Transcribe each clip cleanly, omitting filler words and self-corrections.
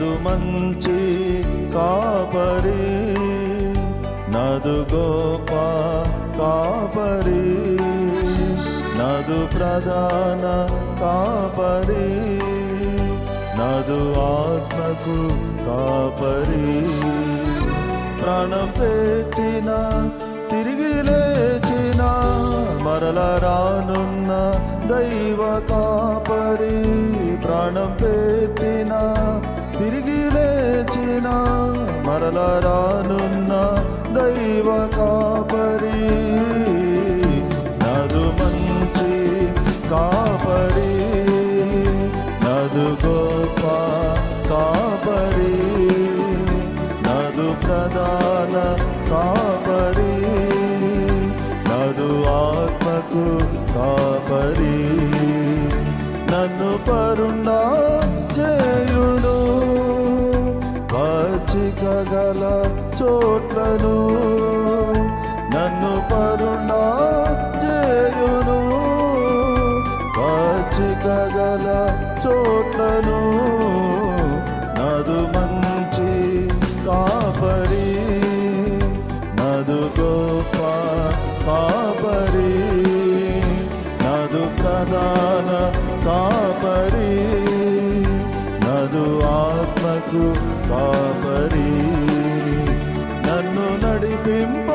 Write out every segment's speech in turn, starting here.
నదు మంచి కాపరి, నదు గొప్ప కాపరి, నదు ప్రధాన కాపరి, నదు ఆత్మకు కాపరి. ప్రాణం పెట్టిన తిరిగి లేచిన మరల రానున్న దైవ కాపరి. ప్రాణం పెట్టిన తిరిగి లేచిన మరల రానున్న దైవ కాపరి. నదు మంచి కాపరి, నదు గొప్ప కాపరి, నదు ప్రధాన కాపరి, నదు ఆత్మకు కాపరి. నన్ను పరుండా చేయును పచ్చిక గల చోట్లను, నన్ను పరుండా చేయును పచ్చిక గల చోట్లను. నదు మంచి కాపరి, నదు గొప్ప కాపరి, నదు ప్రధాన కాపరి, నదు ఆత్మకు కాపరి. నన్ను నడిపింప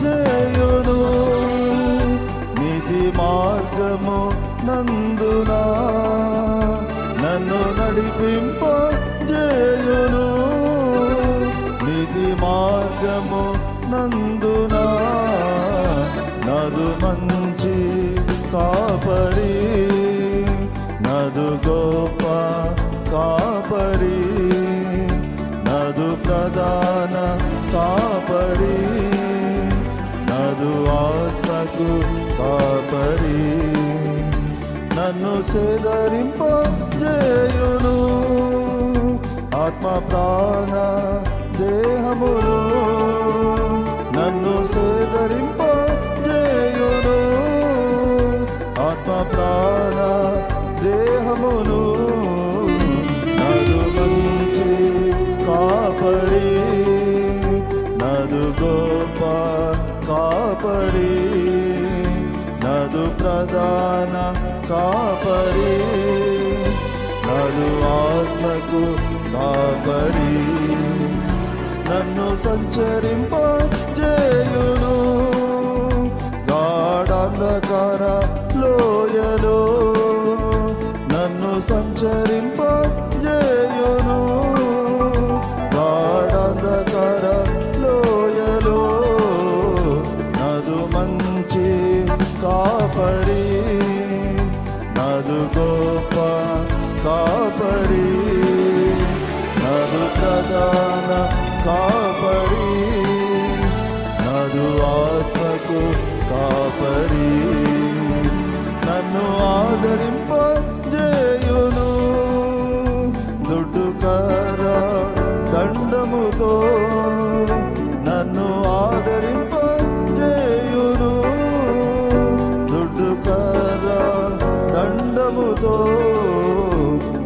చేయును నీతి మార్గము నందునా, నన్ను నడిపింప చేయును నీతి మార్గము నందునా. నదు మంచి కాపరి, నదు గొప్ప కాపరి, నదు ప్రధాన కాపరి, నదు ఆత్మకు కాపరి. నన్ను సేదరింప చేయును ఆత్మ ప్రాణ దేహములు, నన్ను సేదరింప చేయును ఆత్మ ప్రాణ దేహమును. నదు మంచి కాపరి, నదు గొప్ప కాపరి, నదు ప్రధాన కాపరి, నదు ఆత్మకు కాపరి. నన్ను సంచరింప చేయును గాఢాంధకార లోయలో, నన్ను సంచరింప చేయును గాఢాంధకార లోయలో. నదు మంచి కాపరి, నదు గొప్ప కాపరి, నదు ప్రధాన కాపరి, నదు ఆత్మకు కాపరి. నన్ను ఆదరింప చేయును దుడ్డు కర్ర దండముతో, నన్ను ఆదరింప చేయును దుడ్డు కర్ర దండముతో.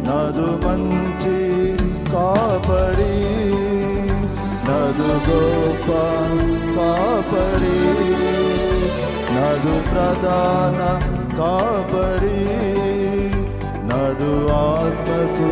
నదు మంచి కాపరి, నదు గొప్ప కాపరి, నదు ప్రధాన కాపరి, నదు ఆత్మకు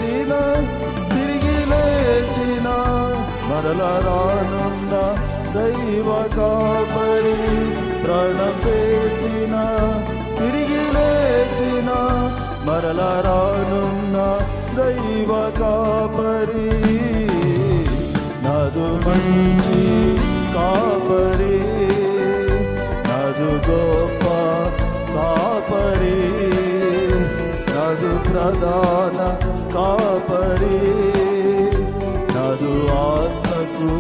పెట్టిన తిరిగి లేచిన మరల రానున్న దైవ కాపరి, ప్రాణం పెట్టిన తిరిగి లేచిన మరల రానున్న దైవ కాపరి, నాదు మంచి కాపరి, నాదు గొప్ప కాపరి, నాదు ప్రధాన కాపరి, నాదు ఆత్మకు